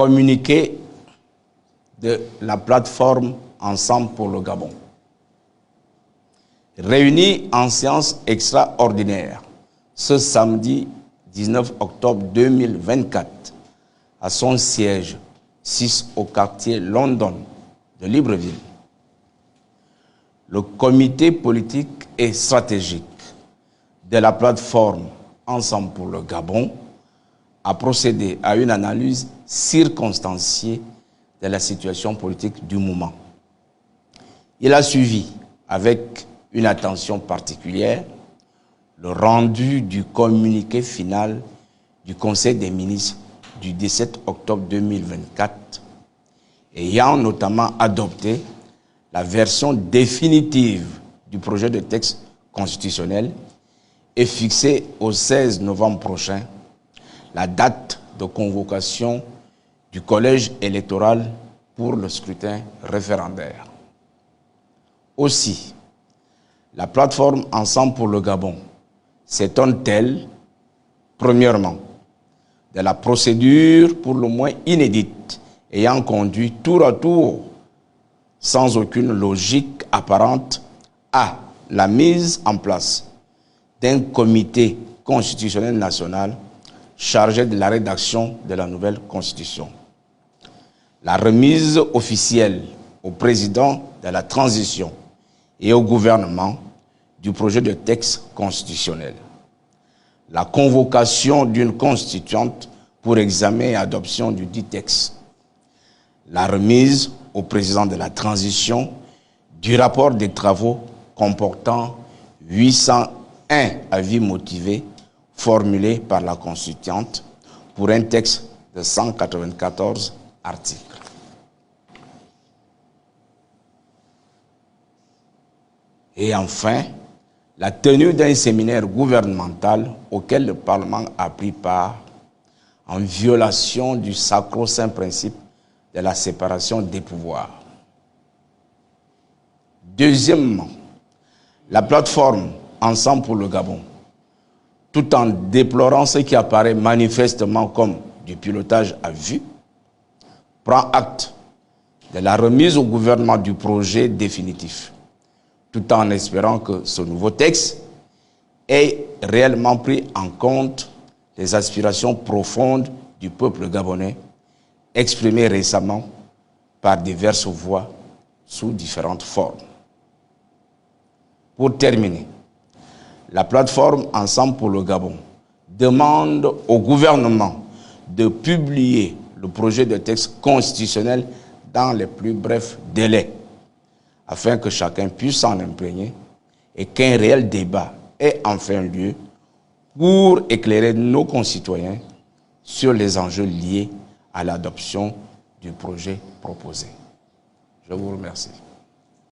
Communiqué de la plateforme Ensemble pour le Gabon. Réunis en séance extraordinaire ce samedi 19 octobre 2024 à son siège 6 au quartier London de Libreville, le comité politique et stratégique de la plateforme Ensemble pour le Gabon a procédé à une analyse circonstanciée de la situation politique du moment. Il a suivi avec une attention particulière le rendu du communiqué final du Conseil des ministres du 17 octobre 2024, ayant notamment adopté la version définitive du projet de texte constitutionnel et fixé au 16 novembre prochain la date de convocation du collège électoral pour le scrutin référendaire. Aussi, la plateforme Ensemble pour le Gabon s'étonne-t-elle, premièrement, de la procédure pour le moins inédite ayant conduit tour à tour, sans aucune logique apparente, à la mise en place d'un comité constitutionnel national chargé de la rédaction de la nouvelle constitution. La remise officielle au président de la transition et au gouvernement du projet de texte constitutionnel. La convocation d'une constituante pour examen et adoption du dit texte. La remise au président de la transition du rapport des travaux comportant 801 avis motivés formulés par la constituante pour un texte de 194 articles. Et enfin, la tenue d'un séminaire gouvernemental auquel le Parlement a pris part en violation du sacro-saint principe de la séparation des pouvoirs. Deuxièmement, la plateforme Ensemble pour le Gabon, tout en déplorant ce qui apparaît manifestement comme du pilotage à vue, prend acte de la remise au gouvernement du projet définitif, tout en espérant que ce nouveau texte ait réellement pris en compte les aspirations profondes du peuple gabonais, exprimées récemment par diverses voix sous différentes formes. Pour terminer, la plateforme Ensemble pour le Gabon demande au gouvernement de publier le projet de texte constitutionnel dans les plus brefs délais, afin que chacun puisse s'en imprégner et qu'un réel débat ait enfin lieu pour éclairer nos concitoyens sur les enjeux liés à l'adoption du projet proposé. Je vous remercie.